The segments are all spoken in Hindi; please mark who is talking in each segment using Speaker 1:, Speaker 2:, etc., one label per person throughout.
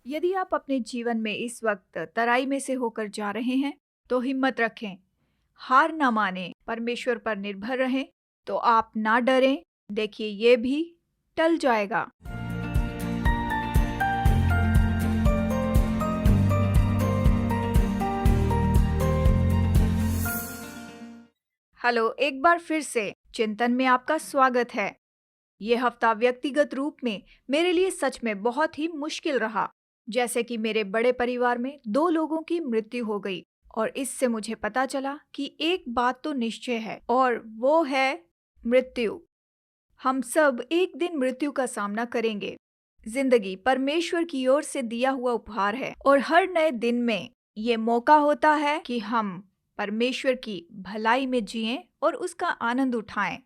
Speaker 1: यदि आप अपने जीवन में इस वक्त तराई में से होकर जा रहे हैं, तो हिम्मत रखें, हार ना मानें, परमेश्वर पर निर्भर रहें। तो आप ना डरें, देखिए ये भी टल जाएगा। हेलो, एक बार फिर से चिंतन में आपका स्वागत है। ये हफ्ता व्यक्तिगत रूप में मेरे लिए सच में बहुत ही मुश्किल रहा। जैसे कि मेरे बड़े परिवार में 2 लोगों की मृत्यु हो गई और इससे मुझे पता चला कि एक बात तो निश्चय है और वो है मृत्यु। हम सब एक दिन मृत्यु का सामना करेंगे। जिंदगी परमेश्वर की ओर से दिया हुआ उपहार है और हर नए दिन में ये मौका होता है कि हम परमेश्वर की भलाई में जिएं और उसका आनंद उठाएं।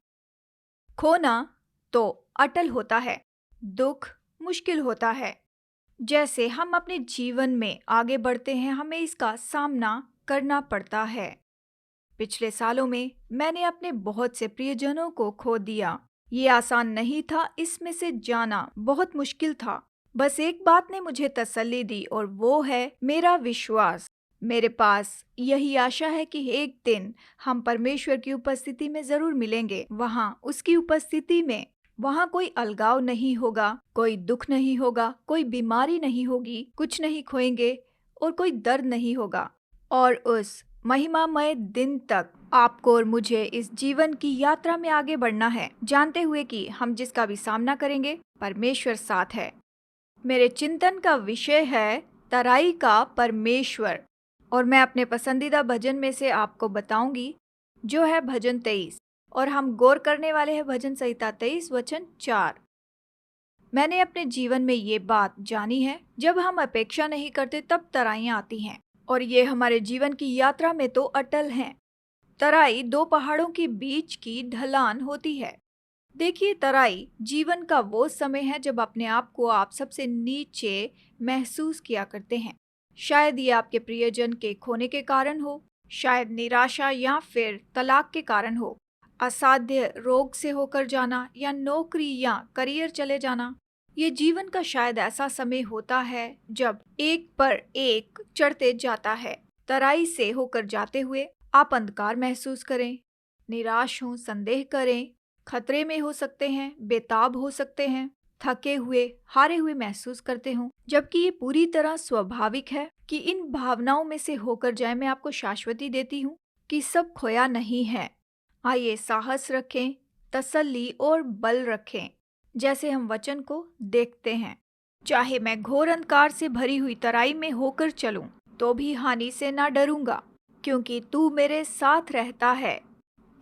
Speaker 1: खोना तो अटल होता है, दुख मुश्किल होता है। जैसे हम अपने जीवन में आगे बढ़ते हैं, हमें इसका सामना करना पड़ता है। पिछले सालों में मैंने अपने बहुत से प्रियजनों को खो दिया। ये आसान नहीं था, इसमें से जाना बहुत मुश्किल था। बस एक बात ने मुझे तसल्ली दी और वो है मेरा विश्वास। मेरे पास यही आशा है कि एक दिन हम परमेश्वर की उपस्थिति में जरूर मिलेंगे। वहाँ उसकी उपस्थिति में वहाँ कोई अलगाव नहीं होगा, कोई दुख नहीं होगा, कोई बीमारी नहीं होगी, कुछ नहीं खोएंगे और कोई दर्द नहीं होगा। और उस महिमामय दिन तक आपको और मुझे इस जीवन की यात्रा में आगे बढ़ना है, जानते हुए कि हम जिसका भी सामना करेंगे, परमेश्वर साथ है। मेरे चिंतन का विषय है तराई का परमेश्वर और मैं अपने पसंदीदा भजन में से आपको बताऊंगी, जो है भजन 23। और हम गौर करने वाले हैं भजन संहिता 23 वचन 4। मैंने अपने जीवन में ये बात जानी है, जब हम अपेक्षा नहीं करते तब तराइयां आती हैं और ये हमारे जीवन की यात्रा में तो अटल हैं। तराई 2 पहाड़ों के बीच की ढलान होती है। देखिए, तराई जीवन का वो समय है जब अपने आप को आप सबसे नीचे महसूस किया करते हैं। शायद ये आपके प्रियजन के खोने के कारण हो, शायद निराशा या फिर तलाक के कारण हो, असाध्य रोग से होकर जाना या नौकरी या करियर चले जाना। ये जीवन का शायद ऐसा समय होता है जब एक पर एक चढ़ते जाता है। तराई से होकर जाते हुए आप अंधकार महसूस करें, निराश हों, संदेह करें, खतरे में हो सकते हैं, बेताब हो सकते हैं, थके हुए, हारे हुए महसूस करते हों। जबकि ये पूरी तरह स्वाभाविक है कि इन भावनाओं में से होकर जाए। मैं आपको शाश्वती देती हूँ कि सब खोया नहीं है। आइए साहस रखें, तसल्ली और बल रखें, जैसे हम वचन को देखते हैं। चाहे मैं घोर अंधकार से भरी हुई तराई में होकर चलूं, तो भी हानि से ना डरूंगा, क्योंकि तू मेरे साथ रहता है।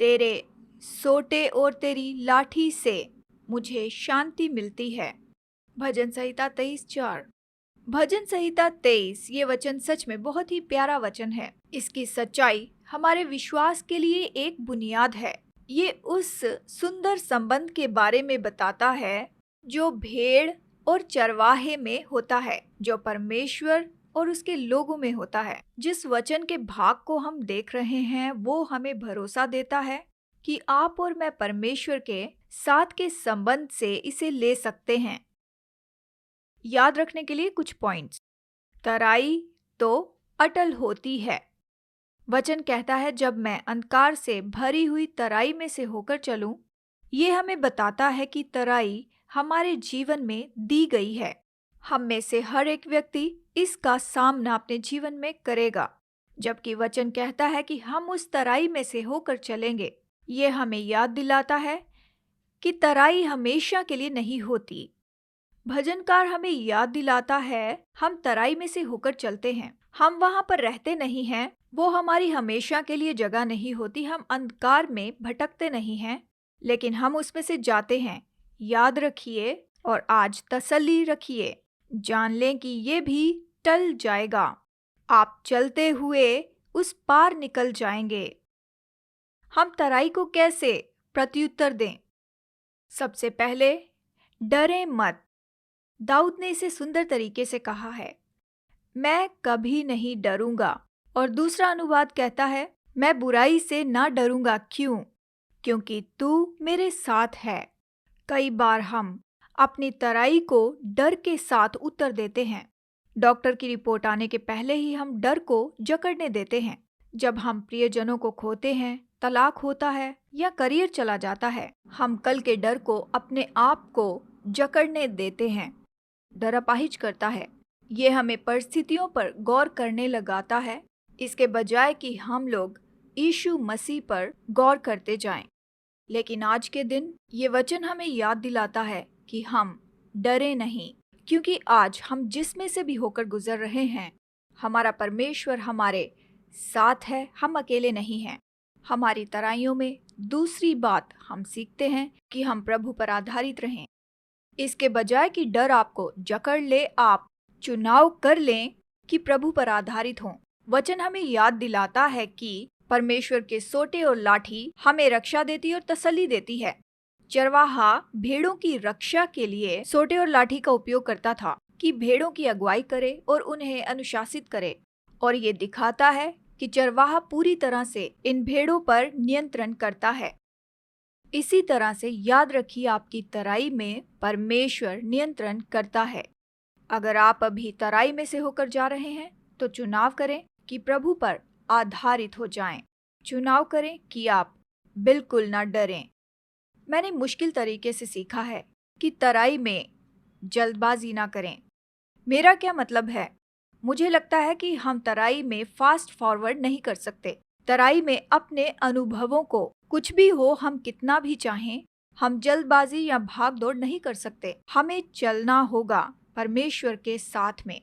Speaker 1: तेरे सोटे और तेरी लाठी से मुझे शांति मिलती है। भजन संहिता 23:4। भजन संहिता 23 ये वचन सच में बहुत ही प्यारा वचन है। इसकी सच्चाई हमारे विश्वास के लिए एक बुनियाद है। ये उस सुंदर संबंध के बारे में बताता है जो भेड़ और चरवाहे में होता है, जो परमेश्वर और उसके लोगों में होता है। जिस वचन के भाग को हम देख रहे हैं वो हमें भरोसा देता है कि आप और मैं परमेश्वर के साथ के संबंध से इसे ले सकते हैं। याद रखने के लिए कुछ पॉइंट्स। तराई तो अटल होती है। वचन कहता है जब मैं अंधकार से भरी हुई तराई में से होकर चलूं, ये हमें बताता है कि तराई हमारे जीवन में दी गई है। हम में से हर एक व्यक्ति इसका सामना अपने जीवन में करेगा। जबकि वचन कहता है कि हम उस तराई में से होकर चलेंगे। ये हमें याद दिलाता है कि तराई हमेशा के लिए नहीं होती। भजनकार हमें याद दिलाता है हम तराई में से होकर चलते हैं, हम वहां पर रहते नहीं हैं। वो हमारी हमेशा के लिए जगह नहीं होती। हम अंधकार में भटकते नहीं हैं, लेकिन हम उसमें से जाते हैं। याद रखिए और आज तसल्ली रखिए, जान लें कि ये भी टल जाएगा। आप चलते हुए उस पार निकल जाएंगे। हम तराई को कैसे प्रत्युत्तर दें? सबसे पहले, डरें मत। दाऊद ने इसे सुंदर तरीके से कहा है, मैं कभी नहीं डरूंगा। और दूसरा अनुवाद कहता है, मैं बुराई से ना डरूंगा। क्यों? क्योंकि तू मेरे साथ है। कई बार हम अपनी तराई को डर के साथ उत्तर देते हैं। डॉक्टर की रिपोर्ट आने के पहले ही हम डर को जकड़ने देते हैं। जब हम प्रियजनों को खोते हैं, तलाक होता है या करियर चला जाता है, हम कल के डर को अपने आप को जकड़ने देते हैं। डर अपाहिज करता है। ये हमें परिस्थितियों पर गौर करने लगाता है, इसके बजाय कि हम लोग यीशु मसीह पर गौर करते जाएं। लेकिन आज के दिन ये वचन हमें याद दिलाता है कि हम डरे नहीं, क्योंकि आज हम जिसमें से भी होकर गुजर रहे हैं, हमारा परमेश्वर हमारे साथ है। हम अकेले नहीं हैं। हमारी तराइयों में दूसरी बात हम सीखते हैं कि हम प्रभु पर आधारित रहें। इसके बजाय कि डर आपको जकड़ ले, आप चुनाव कर लें कि प्रभु पर आधारित हों। वचन हमें याद दिलाता है कि परमेश्वर के सोटे और लाठी हमें रक्षा देती और तसल्ली देती है। चरवाहा भेड़ों की रक्षा के लिए सोटे और लाठी का उपयोग करता था कि भेड़ों की अगुवाई करे और उन्हें अनुशासित करे, और ये दिखाता है कि चरवाहा पूरी तरह से इन भेड़ों पर नियंत्रण करता है। इसी तरह से याद रखिए, आपकी तराई में परमेश्वर नियंत्रण करता है। अगर आप अभी तराई में से होकर जा रहे हैं तो चुनाव करें कि प्रभु पर आधारित हो जाएं। चुनाव करें कि आप बिल्कुल ना डरें। मैंने मुश्किल तरीके से सीखा है कि तराई में जल्दबाजी ना करें। मेरा क्या मतलब है? मुझे लगता है कि हम तराई में फास्ट फॉरवर्ड नहीं कर सकते। तराई में अपने अनुभवों को, कुछ भी हो, हम कितना भी चाहें, हम जल्दबाजी या भाग दौड़ नहीं कर सकते। हमें चलना होगा परमेश्वर के साथ में।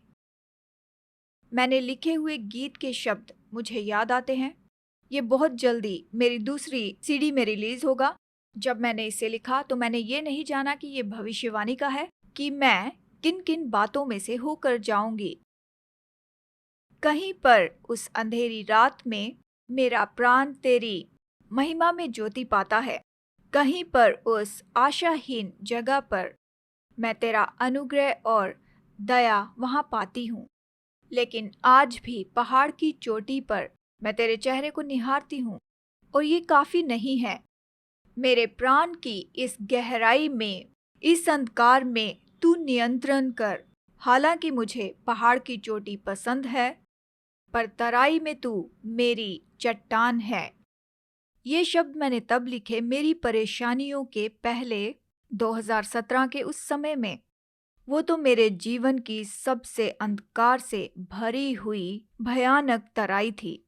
Speaker 1: मैंने लिखे हुए गीत के शब्द मुझे याद आते हैं। ये बहुत जल्दी मेरी दूसरी सीडी में रिलीज होगा। जब मैंने इसे लिखा तो मैंने ये नहीं जाना कि ये भविष्यवाणी का है कि मैं किन किन बातों में से होकर जाऊंगी। कहीं पर उस अंधेरी रात में मेरा प्राण तेरी महिमा में ज्योति पाता है। कहीं पर उस आशाहीन जगह पर मैं तेरा अनुग्रह और दया वहां पाती हूँ। लेकिन आज भी पहाड़ की चोटी पर मैं तेरे चेहरे को निहारती हूँ, और ये काफी नहीं है। मेरे प्राण की इस गहराई में, इस अंधकार में तू नियंत्रण कर। हालांकि मुझे पहाड़ की चोटी पसंद है, पर तराई में तू मेरी चट्टान है। ये शब्द मैंने तब लिखे मेरी परेशानियों के पहले, 2017 के उस समय में। वो तो मेरे जीवन की सबसे अंधकार से भरी हुई भयानक तराई थी।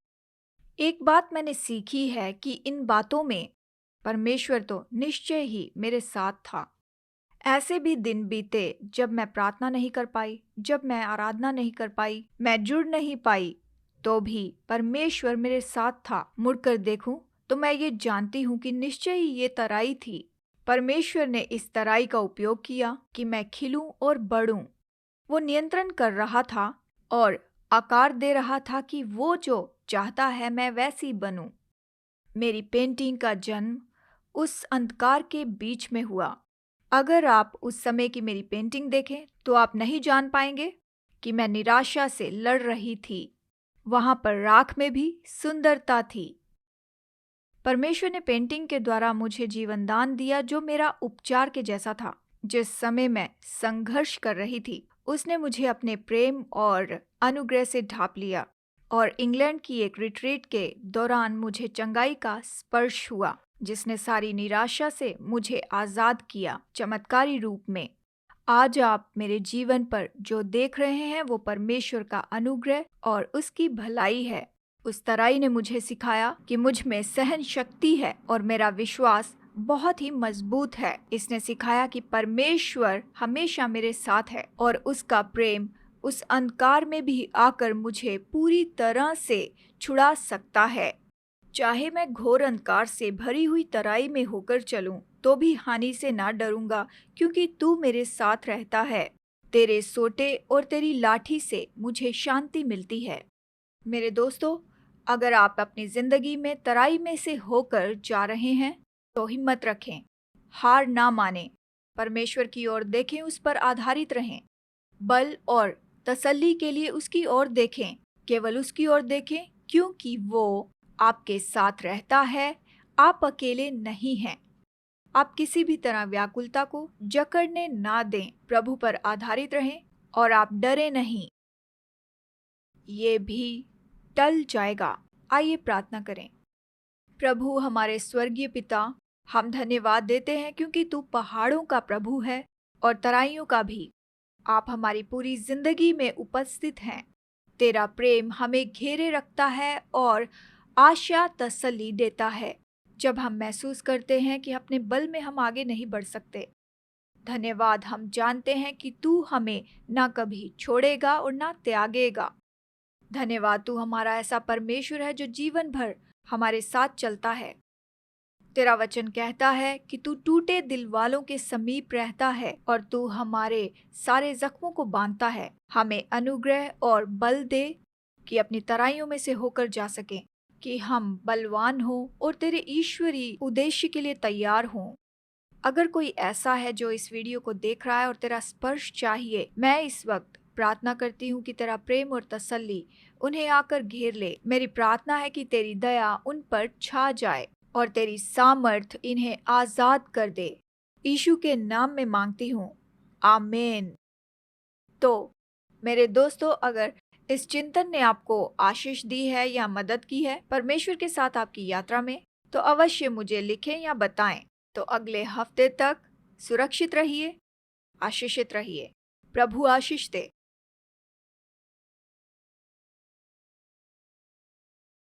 Speaker 1: एक बात मैंने सीखी है कि इन बातों में परमेश्वर तो निश्चय ही मेरे साथ था। ऐसे भी दिन बीते जब मैं प्रार्थना नहीं कर पाई, जब मैं आराधना नहीं कर पाई, मैं जुड़ नहीं पाई, तो भी परमेश्वर मेरे साथ था। मुड़कर देखूं तो मैं ये जानती हूँ कि निश्चय ही ये तराई थी। परमेश्वर ने इस तराई का उपयोग किया कि मैं खिलूं और बढ़ूं। वो नियंत्रण कर रहा था और आकार दे रहा था कि वो जो चाहता है मैं वैसी बनूं। मेरी पेंटिंग का जन्म उस अंधकार के बीच में हुआ। अगर आप उस समय की मेरी पेंटिंग देखें तो आप नहीं जान पाएंगे कि मैं निराशा से लड़ रही थी। वहां पर राख में भी सुंदरता थी। परमेश्वर ने पेंटिंग के द्वारा मुझे जीवन दान दिया, जो मेरा उपचार के जैसा था। जिस समय मैं संघर्ष कर रही थी, उसने मुझे अपने प्रेम और अनुग्रह से ढांप लिया, और इंग्लैंड की एक रिट्रीट के दौरान मुझे चंगाई का स्पर्श हुआ, जिसने सारी निराशा से मुझे आजाद किया चमत्कारी रूप में। आज आप मेरे जीवन पर जो देख रहे हैं वो परमेश्वर का अनुग्रह और उसकी भलाई है। उस तराई ने मुझे सिखाया कि मुझ में सहन शक्ति है और मेरा विश्वास बहुत ही मजबूत है। इसने सिखाया कि परमेश्वर हमेशा मेरे साथ है और उसका प्रेम उस अंधकार में भी आकर मुझे पूरी तरह से छुड़ा सकता है। चाहे मैं घोर अंधकार से भरी हुई तराई में होकर चलूं, तो भी हानि से ना डरूंगा, क्योंकि तू मेरे साथ रहता है। तेरे सोटे और तेरी लाठी से मुझे शांति मिलती है। मेरे दोस्तों, अगर आप अपनी जिंदगी में तराई में से होकर जा रहे हैं तो हिम्मत रखें, हार ना मानें, परमेश्वर की ओर देखें, उस पर आधारित रहें। बल और तसल्ली के लिए उसकी ओर देखें, केवल उसकी ओर देखें, क्योंकि वो आपके साथ रहता है। आप अकेले नहीं हैं। आप किसी भी तरह व्याकुलता को जकड़ने ना दें। प्रभु पर आधारित रहें और आप डरे नहीं। ये भी टल जाएगा। आइए प्रार्थना करें। प्रभु हमारे स्वर्गीय पिता, हम धन्यवाद देते हैं क्योंकि तू पहाड़ों का प्रभु है और तराइयों का भी। आप हमारी पूरी जिंदगी में उपस्थित हैं। तेरा प्रेम हमें घेरे रखता है और आशा तसल्ली देता है जब हम महसूस करते हैं कि अपने बल में हम आगे नहीं बढ़ सकते। धन्यवाद, हम जानते हैं कि तू हमें ना कभी छोड़ेगा और ना त्यागेगा। धन्यवाद, तू हमारा ऐसा परमेश्वर है जो जीवन भर हमारे साथ चलता है। तेरा वचन कहता है कि तू टूटे दिल वालों के समीप रहता है और तू हमारे सारे जख्मों को बांधता है। हमें अनुग्रह और बल दे कि अपनी तराइयों में से होकर जा सकें, कि हम बलवान हों और तेरे ईश्वरी उद्देश्य के लिए तैयार हों। अगर कोई ऐसा है जो इस वीडियो को देख रहा है और तेरा स्पर्श चाहिए, मैं इस वक्त प्रार्थना करती हूँ कि तेरा प्रेम और तसल्ली उन्हें आकर घेर ले। मेरी प्रार्थना है कि तेरी दया उन पर छा जाए और तेरी सामर्थ इन्हें आजाद कर दे। यीशु के नाम में मांगती हूँ, आमीन। तो मेरे दोस्तों, अगर इस चिंतन ने आपको आशीष दी है या मदद की है परमेश्वर के साथ आपकी यात्रा में, तो अवश्य मुझे लिखें या बताएं। तो अगले हफ्ते तक सुरक्षित रहिए, आशीषित रहिए। प्रभु आशीष दे।